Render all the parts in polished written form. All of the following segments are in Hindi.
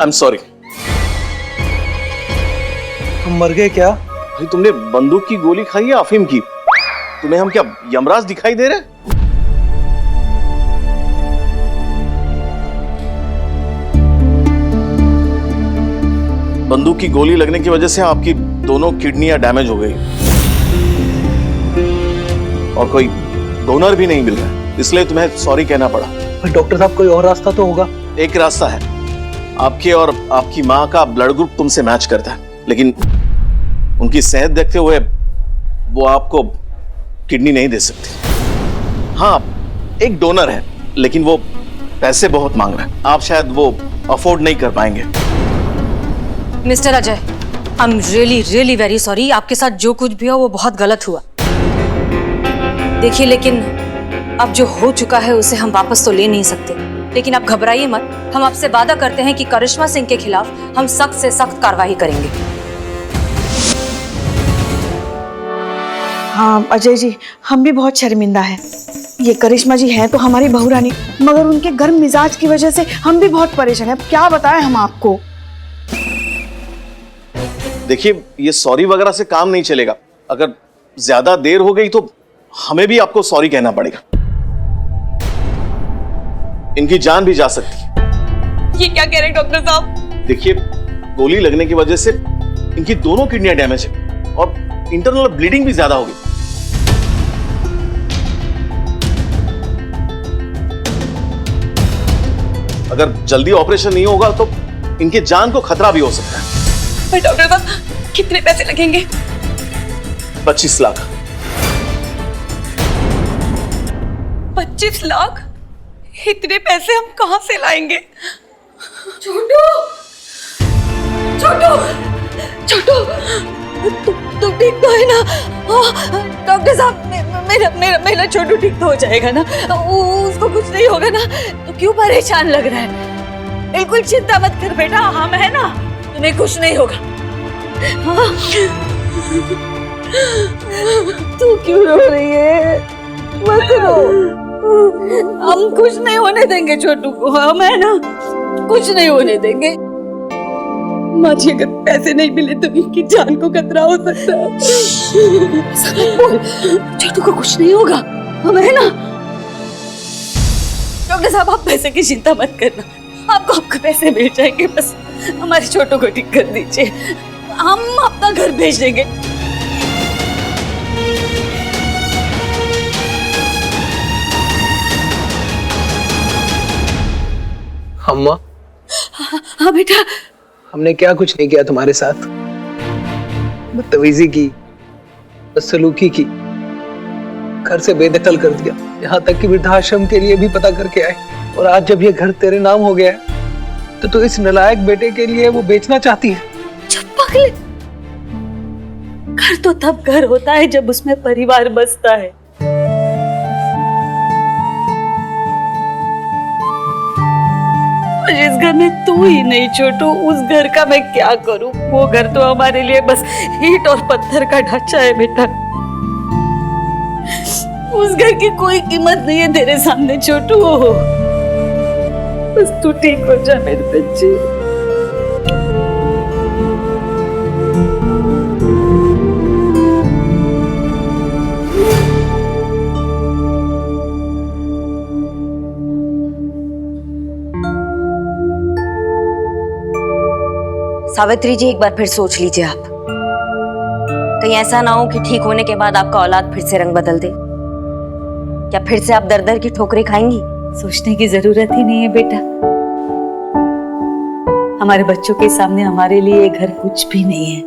I am sorry. हम मर गए क्या? भाई तुमने बंदूक की गोली खाई है अफीम की? तुम्हें हम क्या यमराज दिखाई दे रहे? बंदूक की गोली लगने की वजह से आपकी दोनों किडनियां डैमेज हो गई और कोई डोनर भी नहीं मिल रहा, इसलिए तुम्हें सॉरी कहना पड़ा। डॉक्टर साहब कोई और रास्ता तो होगा? एक रास्ता है, आपके और आपकी माँ का ब्लड ग्रुप तुमसे मैच करता है, लेकिन उनकी सेहत देखते हुए वो आपको किडनी नहीं दे सकती। हाँ, एक डोनर है, लेकिन वो पैसे बहुत मांग रहा है, आप शायद वो अफोर्ड नहीं कर पाएंगे। Mister Ajay, I am really very sorry. आपके साथ जो कुछ भी हो वो बहुत गलत हुआ। देखिए, लेकिन अब जो हो चुका है उसे हम वापस तो ले नहीं सकते, लेकिन आप घबराइए मत। हम आपसे वादा करते हैं कि करिश्मा सिंह के खिलाफ हम सख्त से सख्त कार्रवाई करेंगे। हाँ अजय जी, हम भी बहुत शर्मिंदा हैं। ये करिश्मा जी हैं तो हमारी बहू रानी, मगर उनके गर्म मिजाज की वजह से हम भी बहुत परेशान हैं। अब क्या बताएं हम आपको। देखिए, ये सॉरी वगैरह से काम नहीं चलेगा। अगर ज्यादा देर हो गई तो हमें भी आपको सॉरी कहना पड़ेगा। इनकी जान भी जा सकती है। ये क्या कह रहे हैं डॉक्टर साहब? देखिए, गोली लगने की वजह से इनकी दोनों किडनियां डैमेज है और इंटरनल ब्लीडिंग भी ज्यादा होगी। अगर जल्दी ऑपरेशन नहीं होगा तो इनके जान को खतरा भी हो सकता है। पर डॉक्टर साहब, कितने पैसे लगेंगे? 25 लाख। 25 लाख? इतने पैसे हम कहां से लाएंगे? छोटू, छोटू, छोटू, तू ठीक तो है ना? डॉक्टर साहब, मेरा छोटू ठीक तो हो जाएगा ना? उसको कुछ नहीं होगा ना? तो क्यों परेशान लग रहा है? बिल्कुल चिंता मत कर बेटा, हम है ना, तुम्हें कुछ नहीं होगा। तू क्यों रो रही है? मत रो, हम कुछ नहीं होने देंगे छोटू को, हम है ना, कुछ नहीं होने देंगे। माँ जी, अगर पैसे नहीं मिले तो इनकी जान को खतरा हो सकता है। बोल, छोटू को कुछ नहीं होगा, हम है ना। डॉक्टर साहब, आप पैसे की चिंता मत करना, आपको पैसे मिल जाएंगे, बस हमारे छोटू को ठीक कर दीजिए, हम अपना घर भेज देंगे। अम्मा, हाँ बेटा। हमने क्या कुछ नहीं किया तुम्हारे साथ? बदतमीजी की, बदसलूकी की, घर से बेदखल कर दिया, यहाँ तक कि वृद्धाश्रम के लिए भी पता करके आए। और आज जब ये घर तेरे नाम हो गया है तो तू इस नालायक बेटे के लिए वो बेचना चाहती है? चुप पागल, घर तो तब घर होता है जब उसमें परिवार बसता है। जिस घर में तू ही नहीं छोटू, उस घर का मैं क्या करूं? वो घर तो हमारे लिए बस ईंट और पत्थर का ढांचा है बेटा। उस घर की कोई कीमत नहीं है तेरे सामने छोटू। बस तू ठीक हो जा मेरे बच्चे। सावित्री जी, एक बार फिर सोच लीजिए आप। कहीं ऐसा ना हो कि ठीक होने के बाद आपका औलाद फिर से रंग बदल दे। क्या फिर से आप दर दर की ठोकरें खाएंगी? सोचने की जरूरत ही नहीं है बेटा। हमारे बच्चों के सामने हमारे लिए ये घर कुछ भी नहीं है,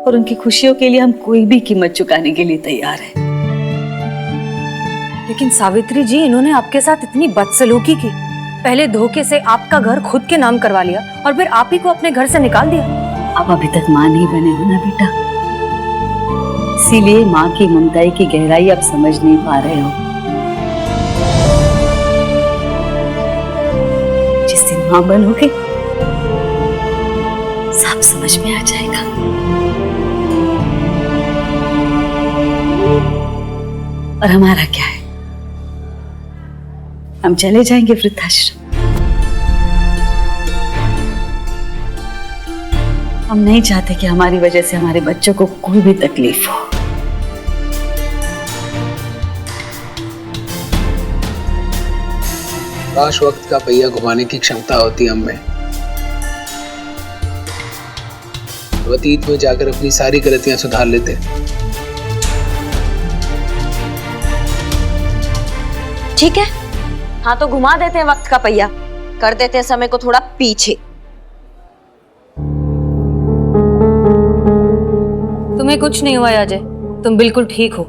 और उनकी खुशियों के लिए हम कोई भी कीमत चुकाने के लिए तैयार हैं। लेकिन सावित्री जी, इन्होंने आपके साथ इतनी बदसलूकी की। पहले धोखे से आपका घर खुद के नाम करवा लिया और फिर आप ही को अपने घर से निकाल दिया। आप अभी तक माँ नहीं बने हो ना बेटा, इसीलिए माँ की ममताई की गहराई आप समझ नहीं पा रहे हो। जिस दिन माँ बनोगे सब समझ में आ जाएगा। और हमारा क्या है, हम चले जाएंगे वृद्धाश्रम। हम नहीं चाहते कि हमारी वजह से हमारे बच्चों को कोई भी तकलीफ हो। काश वक्त का पहिया घुमाने की क्षमता होती हम में, तो अतीत में जाकर अपनी सारी गलतियां सुधार लेते। ठीक है, हाँ तो घुमा देते हैं वक्त का पहिया, कर देते हैं समय को थोड़ा पीछे। तुम्हें कुछ नहीं हुआ अजय, तुम बिल्कुल ठीक हो।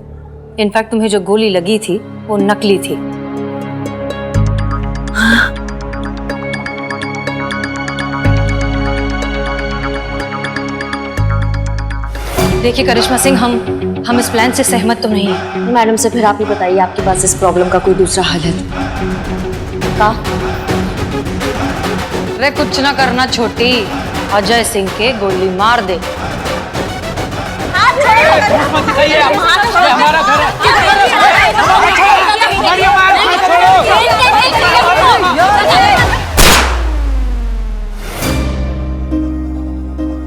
इनफैक्ट तुम्हें जो गोली लगी थी वो नकली थी। देखिए करिश्मा सिंह, हम इस प्लान से सहमत तो नहीं हैं। मैडम से फिर आप ही बताइए, आपके पास इस प्रॉब्लम का कोई दूसरा हल है तो? अरे कुछ ना करना छोटी, अजय सिंह के गोली मार दे।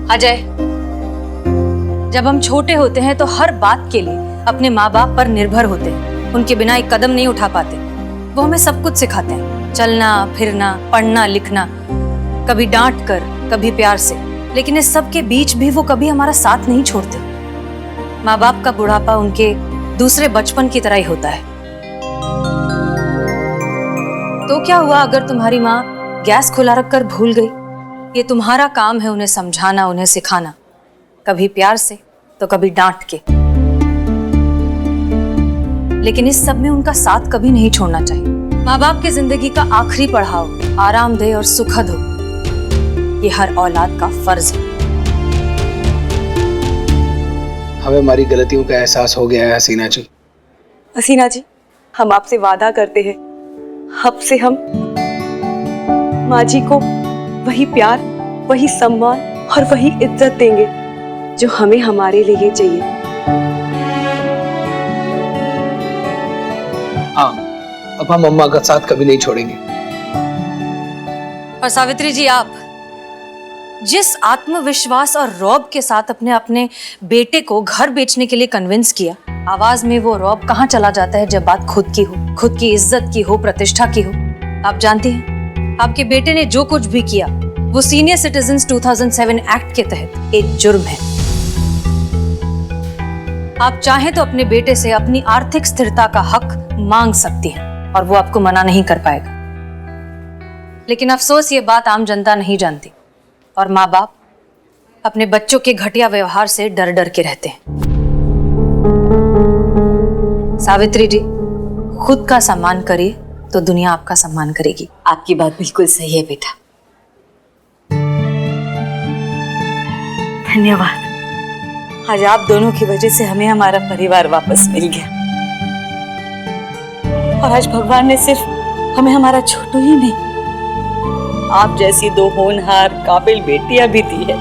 अजय, जब हम छोटे होते हैं तो हर बात के लिए अपने माँ बाप पर निर्भर होते हैं, उनके बिना एक कदम नहीं उठा पाते। वो हमें सब कुछ सिखाते हैं, चलना फिरना, पढ़ना लिखना, कभी डांट कर, कभी प्यार से, लेकिन इस सब के बीच भी वो कभी हमारा साथ नहीं छोड़ते। माँ बाप का बुढ़ापा उनके दूसरे बचपन की तरह ही होता है। तो क्या हुआ अगर तुम्हारी माँ गैस खुला रखकर भूल गई? ये तुम्हारा काम है उन्हें समझाना, उन्हें सिखाना, कभी प्यार से तो कभी डांट के। लेकिन इस सब में उनका साथ कभी नहीं छोड़ना चाहिए। माँ बाप की जिंदगी का आखिरी पड़ाव आरामदेह और सुखद हो, ये हर औलाद का फर्ज है। हमें हमारी गलतियों का एहसास हो गया है हसीना जी। हसीना जी, हम आपसे वादा करते हैं, अब से हम माँ जी को वही प्यार, वही सम्मान और वही इज्जत देंगे जो हमें हमारे लिए चाहिए। हाँ, अब हम अम्मा का साथ कभी नहीं छोड़ेंगे। और सावित्री जी, आप जिस आत्मविश्वास और रौब के साथ अपने बेटे को घर बेचने के लिए कन्विंस किया, आवाज में वो रौब कहाँ चला जाता है जब बात खुद की हो, खुद की इज्जत की हो, प्रतिष्ठा की हो। आप जानती हैं, आपके बेटे ने जो कुछ भी किया वो सीनियर सिटीजन्स 2007 एक्ट के तहत एक जुर्म है। आप चाहें तो अपने बेटे से अपनी आर्थिक स्थिरता का हक मांग सकती हैं और वो आपको मना नहीं कर पाएगा। लेकिन अफसोस ये बात आम जनता नहीं जानती और माँ बाप अपने बच्चों के घटिया व्यवहार से डर डर के रहते हैं। सावित्री जी, खुद का सम्मान करिए तो दुनिया आपका सम्मान करेगी। आपकी बात बिल्कुल सही है बेटा। धन्यवाद, आज आप दोनों की वजह से हमें हमारा परिवार वापस मिल गया। और आज भगवान ने सिर्फ हमें हमारा छोटू ही नहीं, आप जैसी दो होनहार काबिल बेटियां भी दी है।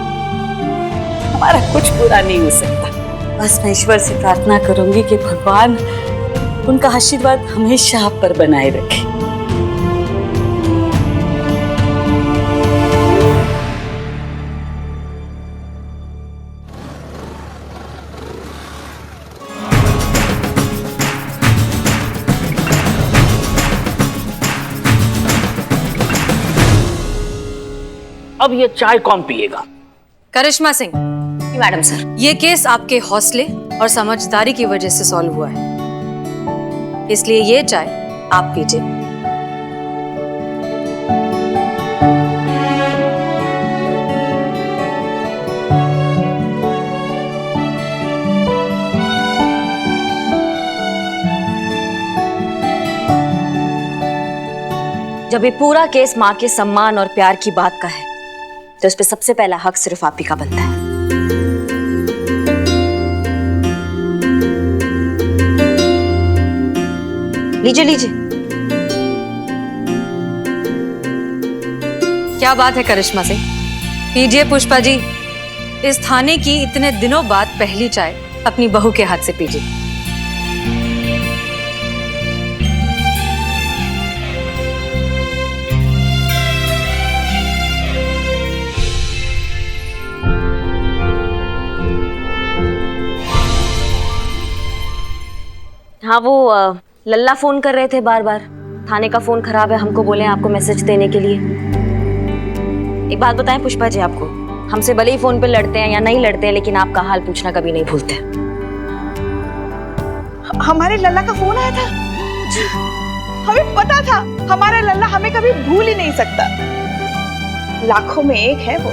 हमारा कुछ बुरा नहीं हो सकता। बस मैं ईश्वर से प्रार्थना करूंगी कि भगवान उनका आशीर्वाद हमेशा आप पर बनाए रखे। अब ये चाय कौन पिएगा? करिश्मा सिंह। मैडम सर, ये केस आपके हौसले और समझदारी की वजह से सॉल्व हुआ है, इसलिए ये चाय आप पीजिए। जब ये पूरा केस माँ के सम्मान और प्यार की बात का है तो इस पे सबसे पहला हक सिर्फ आप ही का बनता है। लीजिए लीजिए। क्या बात है करिश्मा सिंह, पीजिए। पुष्पा जी, इस थाने की इतने दिनों बाद पहली चाय अपनी बहू के हाथ से पीजिए। हाँ वो लल्ला फोन कर रहे थे बार बार। थाने का फोन खराब है, हमको बोले आपको मैसेज देने के लिए। एक बात बताएं पुष्पा जी आपको, हमसे भले ही फोन पे लड़ते हैं या नहीं लड़ते हैं, लेकिन आपका हाल पूछना कभी नहीं भूलते। हमारे लल्ला का फोन आया था। हमें पता था हमारा लल्ला हमें कभी भूल ही नहीं सकता। लाखों में एक है वो।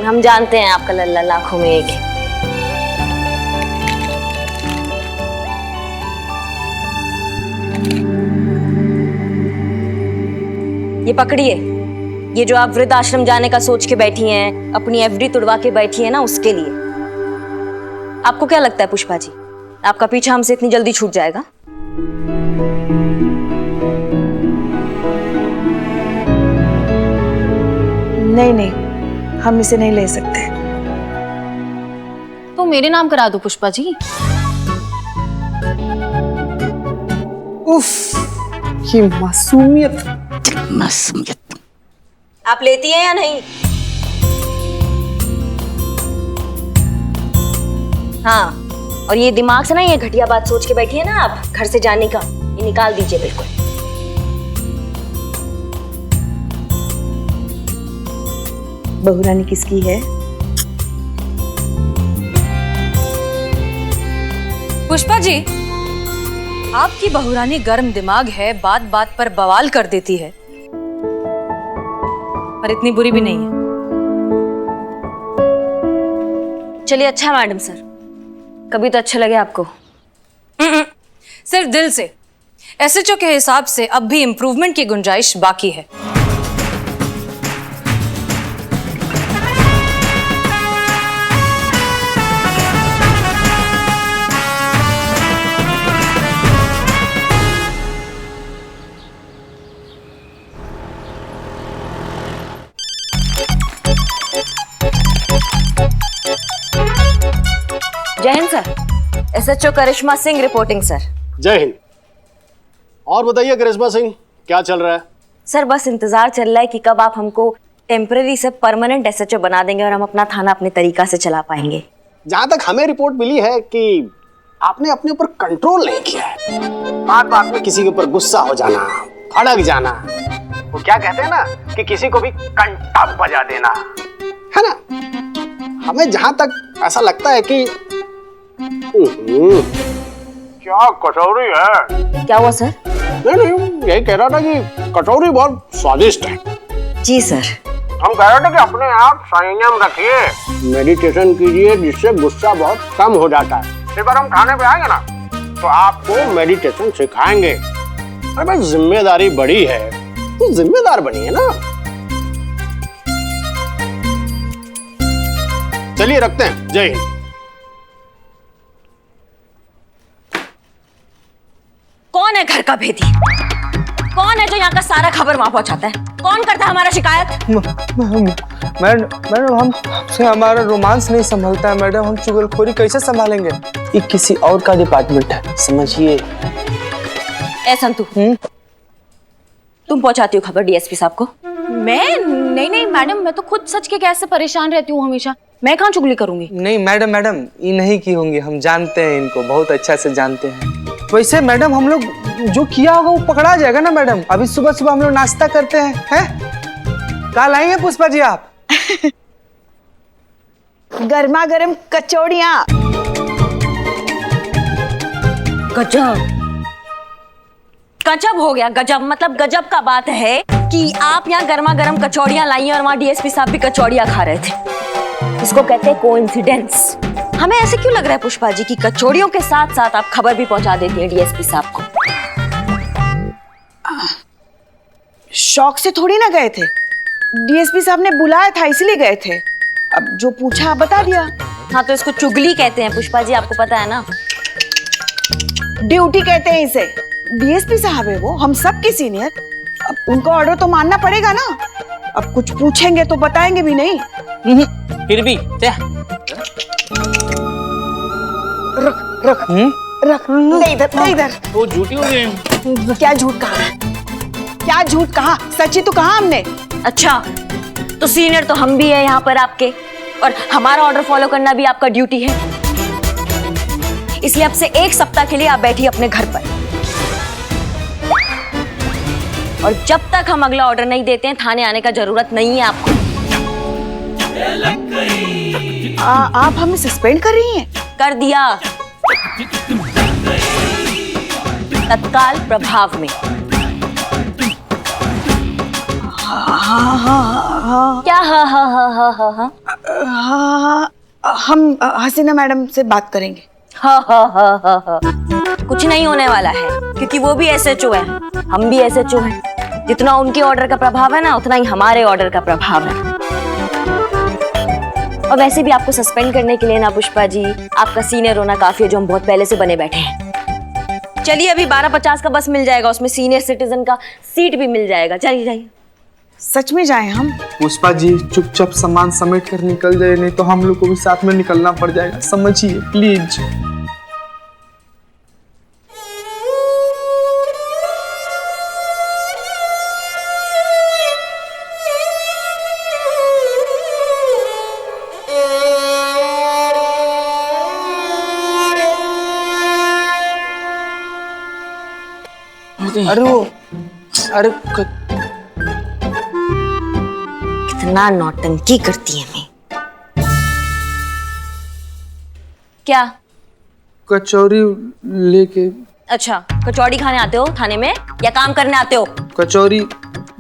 हम जानते हैं आपका लल्ला लाखों में एक है। ये पकड़िए, ये जो आप वृद्ध आश्रम जाने का सोच के बैठी हैं, अपनी एफडी तुड़वा के बैठी हैं ना, उसके लिए। आपको क्या लगता है पुष्पा जी, आपका पीछा हमसे इतनी जल्दी छूट जाएगा? नहीं नहीं, हम इसे नहीं ले सकते। तो मेरे नाम करा दो पुष्पा जी। उफ, ये मासूमियत। मासूमियत। आप लेती हैं या नहीं? हाँ, और ये दिमाग से ना ये घटिया बात सोच के बैठी है ना आप घर से जाने का, ये निकाल दीजिए बिल्कुल। बहुरानी किसकी है? पुष्पा जी, आपकी बहुरानी गर्म दिमाग है, बात बात पर बवाल कर देती है, पर इतनी बुरी भी नहीं है। चलिए अच्छा मैडम सर, कभी तो अच्छा लगे आपको। सिर्फ दिल से। एसएचओ के हिसाब से अब भी इंप्रूवमेंट की गुंजाइश बाकी है। जय हिंद सर, एसएचओ करिश्मा सिंह रिपोर्टिंग सर। जय हिंद। और बताइए करिश्मा सिंह, क्या चल रहा है? सर बस इंतजार चल रहा है कि कब आप हमको टेम्पररी से परमानेंट एसएचओ बना देंगे और हम अपना थाना अपने तरीका से चला पाएंगे। जहां तक हमें रिपोर्ट मिली है कि आपने अपने ऊपर कंट्रोल नहीं किया है। बात बात में किसी के ऊपर गुस्सा हो जाना, भड़क जाना, वो क्या कहते हैं ना कि किसी को भी कंटा बजा देना, है ना? हमें जहां तक ऐसा लगता है कि क्या कचौरी है। क्या हुआ सर? नहीं, यही कह रहा था कि कचौरी बहुत स्वादिष्ट है। जी सर। हम कह रहे थे कि अपने आप संयम रखिए, मेडिटेशन कीजिए, जिससे गुस्सा बहुत कम हो जाता है। एक बार हम खाने पे आएंगे ना तो आपको मेडिटेशन सिखाएंगे। अरे भाई जिम्मेदारी बड़ी है तो जिम्मेदार बनिए ना। चलिए रखते हैं। जय हिंद। कौन है घर का भेदी? कौन है जो यहाँ का सारा खबर वहां पहुंचाता है? कौन करता है हमारा शिकायत? मैडम हमसे हमारा रोमांस नहीं संभलता है मैडम, हम चुगलखोरी कैसे संभालेंगे? ये किसी और का डिपार्टमेंट है, समझिए। ए संतू, तुम पहुंचाती हो खबर डीएसपी साहब को? मैं नहीं मैडम, मैं तो खुद सच के गैस से परेशान रहती हूँ हमेशा। मैं कहाँ चुगली करूंगी? नहीं मैडम, ये नहीं की होंगी, हम जानते हैं इनको, बहुत अच्छा से जानते हैं। वैसे मैडम हम लोग जो किया होगा वो पकड़ा जाएगा ना मैडम। अभी सुबह सुबह हम लोग नाश्ता करते हैं। कल आएंगे पुष्पा जी आप? गर्मा गर्म कचौड़ियाँ। गजब, गजब हो गया। गजब मतलब गजब का बात है कि आप यहाँ गर्मा गर्म कचौड़ियाँ लाई हैं और वहाँ डीएसपी साहब भी कचौड़ियाँ खा रहे थे। इसको कहते हैं कोइंसिडेंस। हमें ऐसे क्यों लग रहा है पुष्पा जी कि कचौड़ियों के साथ साथ आप खबर भी पहुंचा देती हैं डीएसपी साहब को? शौक से थोड़ी ना गए थे, डीएसपी साहब ने बुलाया था इसलिए गए थे। अब जो पूछा बता दिया। हाँ तो इसको चुगली कहते हैं पुष्पा जी, आपको पता है ना। ड्यूटी कहते हैं इसे। डीएसपी साहब है वो, हम सब के सीनियर। अब उनको ऑर्डर तो मानना पड़ेगा ना। अब कुछ पूछेंगे तो बताएंगे भी नहीं। फिर भी रख नहीं इधर। वो झूठी हो गई। क्या झूठ कहा? क्या झूठ कहा? सच्ची तो कहा हमने। अच्छा, तो सीनियर तो हम भी है यहाँ पर आपके, और हमारा ऑर्डर फॉलो करना भी आपका ड्यूटी है। इसलिए अब से 1 सप्ताह के लिए आप बैठिए अपने घर पर। और जब तक हम अगला ऑर्डर नहीं देते हैं थाने आने का जरूरत नहीं है आपको। आप हमें सस्पेंड कर रही हैं? कर दिया, तत्काल प्रभाव में। क्या हा हा हा हा हा हा? हाँ, हम हसीना मैडम से बात करेंगे। हा हा हा हा हा। कुछ नहीं होने वाला है क्योंकि वो भी एसएचओ है, हम भी एसएचओ हैं। जितना उनके ऑर्डर का प्रभाव है ना, उतना ही हमारे ऑर्डर का प्रभाव है। और वैसे भी आपको सस्पेंड करने के लिए ना पुष्पा जी, आपका सीनियर होना काफी है जो हम बहुत पहले से बने बैठे हैं। चलिए अभी 12:50 का बस मिल जाएगा, उसमें सीनियर सिटीजन का सीट भी मिल जाएगा। चलिए जाइए। सच में जाएं हम? पुष्पा जी चुपचाप सामान समेट कर निकल जाए, नहीं तो हम लोग को भी साथ में निकलना पड़ जाएगा, समझिए प्लीज। अरे कितना नौटंकी करती है मैं। क्या? कचौरी लेके। अच्छा, कचौड़ी खाने आते हो थाने में या काम करने आते हो? कचौरी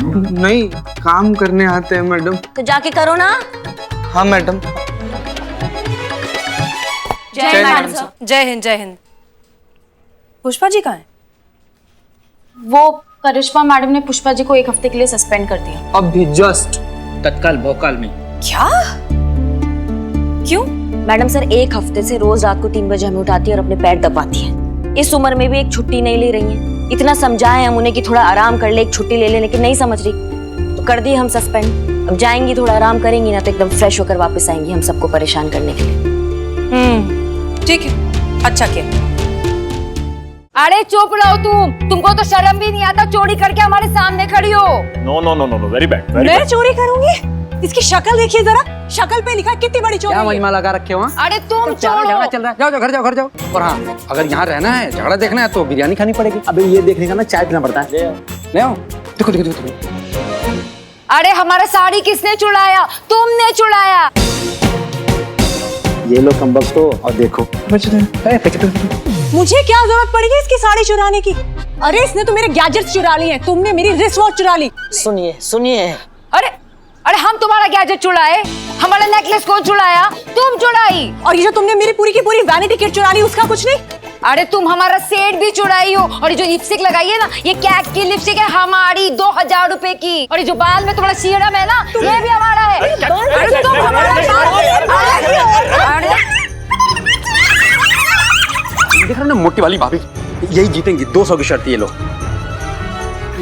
नहीं, काम करने आते हैं मैडम। तो जाके करो ना। हाँ मैडम। जय हिंद मैडम साहब। जय हिंद, जय हिंद। पुष्पा जी कहाँ हैं? वो करिश्मा मैडम ने पुष्पा जी को 1 हफ्ते के लिए सस्पेंड कर दिया। अभी जस्ट। तत्काल भोकाल में। क्या? क्यों? मैडम सर 1 हफ्ते से रोज रात को 3 बजे हमें उठाती है और अपने पैर दबाती है। इस उम्र में भी एक छुट्टी नहीं ले रही है। इतना समझाए हम उन्हें कि थोड़ा आराम कर ले, एक छुट्टी ले ले, लेकिन नहीं समझ रही। तो कर दी हम सस्पेंड। अब जाएंगी, थोड़ा आराम करेंगी ना तो एकदम फ्रेश होकर वापस आएंगी हम सबको परेशान करने के लिए। ठीक है, अच्छा किया। अरे चुप रहो तुमको तो शर्म भी नहीं आता, चोरी करके हमारे सामने खड़ी हो। No no no no no, very bad. मैं चोरी करूंगी? इसकी शक्ल देखिए जरा, शक्ल पे लिखा कितनी बड़ी चोरी है। मजमा लगा रखे हो? अरे तुम झगड़ा चल रहा है, जाओ घर जाओ घर जाओ। और हाँ, अगर यहाँ रहना है, झगड़ा देखना है तो बिरयानी खानी पड़ेगी। अबे ये देखने का ना चाय पीना पड़ता है। ले आओ, देखो देखो देखो। अरे हमारा साड़ी किसने चुराया? तुमने चुराया। ये लो कम वक्त हो और देखो। मुझे क्या जरूरत पड़ेगी इसकी साड़ी चुराने की? अरे इसने तो मेरे गैजेट्स चुरा लिए हैं, तुमने मेरी रिस्ट वॉच चुरा ली। सुनिए सुनिए। अरे अरे हम तुम्हारा गैजेट चुराए? हमारा नेकलेस कौन चुराया? तुम चुराई। और ये जो तुमने मेरी पूरी की पूरी वैनिटी किट चुरा ली, उसका कुछ नहीं? अरे तुम हमारा सेट भी चुराई हो। और ये जो लिपस्टिक लगाई है ना, ये कैट की लिपस्टिक है हमारी, 2000 रुपए की। और ये जो बाल में तुम्हारा सीरम है ना, ये भी हमारा है। अरे तुम हमारा देख रहे हो ना मोटी वाली भाभी, यही जीतेंगी। 200 की शर्त ये लो।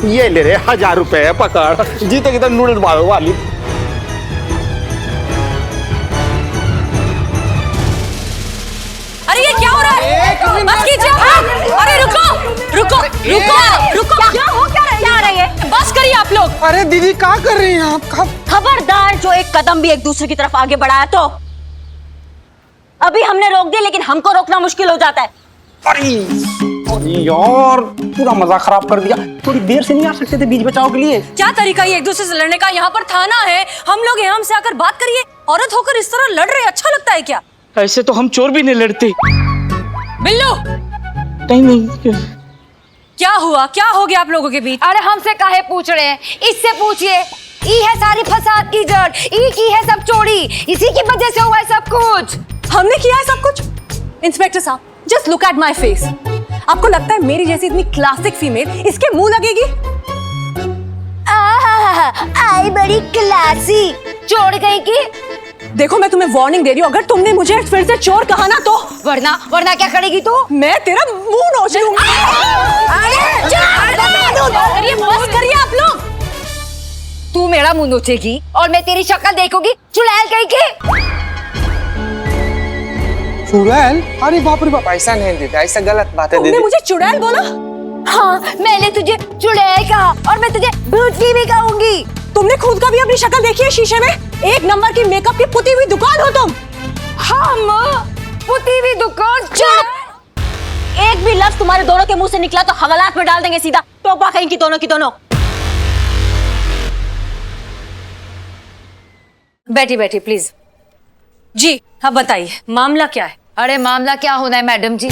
ये ले रहे 1000 रुपए पकड़, जीतेगी तो नूडल्स वाली। अरे ये क्या हो रहा है? बस कीजिए। अरे रुको रुको रुको रुको, क्या हो क्या रही है? बस करिए आप लोग। अरे दीदी क्या कर रही हैं आप? खबरदार, जो एक कदम भी एक दूसरे की तरफ आगे बढ़ाया तो अभी हमने रोक दिया, लेकिन हमको रोकना मुश्किल हो जाता है। अरे यार, पूरा मजा खराब कर दिया। थोड़ी देर से नहीं आ सकते थे बीच बचाव के लिए? क्या तरीका है एक दूसरे से लड़ने का? यहाँ पर थाना है, हम लोग यहाँ से आकर बात करिए। औरत होकर इस तरह लड़ रहे, अच्छा लगता है क्या? ऐसे तो हम चोर भी नहीं लड़ते। बिल्लू, नहीं। क्या हुआ? क्या हो गया आप लोगों के बीच? अरे हमसे काहे पूछ रहे हैं? इससे पूछिए। ई है सारी फसाद की जड़, ई की है सब चोरी, इसी की वजह से हुआ है सब कुछ। हमने किया है सब कुछ? इंस्पेक्टर साहब, just look at my face. आपको लगता है मेरी जैसी इतनी क्लासिक फीमेल इसके मुंह लगेगी? आई बड़ी क्लासी चोर कहीं की। देखो मैं तुम्हें वार्निंग दे रही हूँ, अगर तुमने मुझे फिर से चोर कहा ना तो वरना क्या करेगी तू? मैं तेरा मुंह नोच लूंगी। अरे बस करिए आप लोग। तू मेरा मुंह नोचेगी और मैं तेरी शक्ल देखूंगी, चुड़ैल कहीं की। चुड़ैल? अरे बाप रे बाप, ऐसा नहीं देता, ऐसा गलत बात है। तुमने मुझे चुड़ैल बोला? हाँ, मैंने तुझे चुड़ैल कहा और मैं तुझे भूतनी भी कहूंगी। तुमने खुद का भी अपनी शक्ल देखी है शीशे में? 1 नंबर की मेकअप की पुती हुई दुकान हो तुम। हम पुती हुई दुकान? एक भी लफ्ज तुम्हारे दोनों के मुंह से निकला तो हवालात में डाल देंगे सीधा, टोपा कहीं की दोनों की दोनों। बैठी बैठी प्लीज। जी हाँ बताइए, मामला क्या है? अरे मामला क्या होना है मैडम जी,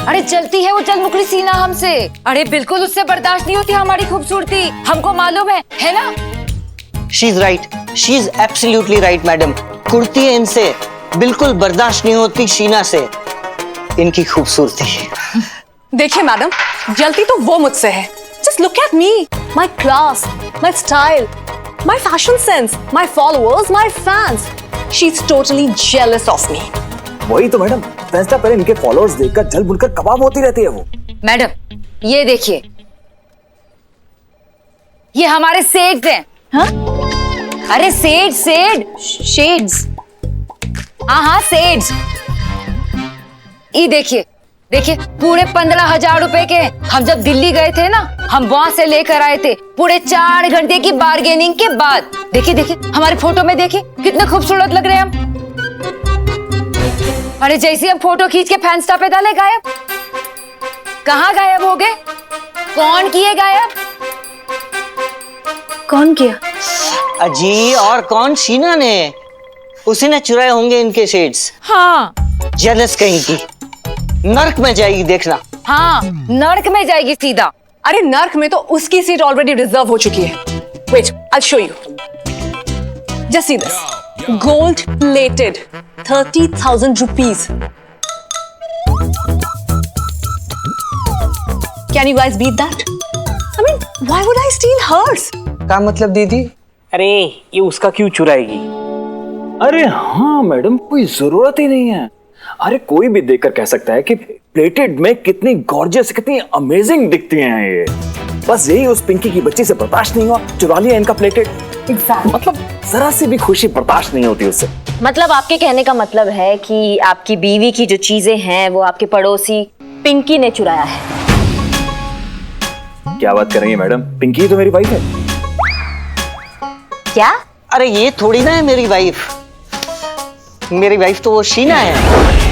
अरे चलती है वो चल मुकरी सीना हमसे। अरे बिल्कुल उससे बर्दाश्त नहीं होती हमारी खूबसूरती, हमको मालूम है ना? She is right, she is absolutely right madam. Kurti है इनसे, बिल्कुल बर्दाश्त नहीं होती शीना से इनकी खूबसूरती। देखिए मैडम, जलती तो वो मुझसे है। Just look at me, my class, my style, my fashion sense, my followers, my fans. She's totally jealous of me. वही तो मैडम, फैसला पहले इनके फॉलोअर्स देखकर जल बुनकर कबाब होती रहती है वो। मैडम ये देखिए, ये हमारे शेड्स हैं। हाँ? अरे शेड्स, हाँ शेड्स। ये देखिए देखिए, पूरे 15,000 रुपए के हम जब दिल्ली गए थे ना, हम वहां से लेकर आए थे पूरे 4 घंटे की बार्गेनिंग के बाद। देखिए देखिए हमारी फोटो में देखिए कितने खूबसूरत लग रहे हैं हम। अरे जैसे हम फोटो खींच के फैंस्टा पे डाले गायब। कहाँ गायब हो गए? कौन किए गायब? कौन किया? अजी और कौन? शीना ने, उसी ने चुराए होंगे इनके शेड्स। हाँ जेलस कहीं की, नर्क में जाएगी देखना। हाँ नर्क में जाएगी सीधा। अरे नर्क में तो उसकी सीट ऑलरेडी रिजर्व हो चुकी है। Wait, I'll show you. Just see this. Gold plated, 30,000 rupees. Can you guys beat that? I mean, why would I steal hers? क्या मतलब दीदी? अरे ये उसका क्यों चुराएगी? अरे हाँ मैडम, कोई जरूरत ही नहीं है। अरे कोई भी देखकर कह सकता है कि प्लेटेड में कितनी गॉर्जियस, कितनी अमेजिंग दिखती हैं ये। बस यही उस पिंकी की बच्ची से बर्दाश्त नहीं हुआ, चुरा लिया इनका प्लेटेड। मतलब जरा सी भी खुशी बर्दाश्त नहीं होती उससे। मतलब आपके कहने का मतलब है कि आपकी बीवी की जो चीजें हैं वो आपके पड़ोसी पिंकी ने चुराया है। क्या बात कर रही है मैडम, पिंकी तो मेरी वाइफ है। क्या? अरे ये थोड़ी ना है मेरी वाइफ, मेरी वाइफ तो वो शीना है।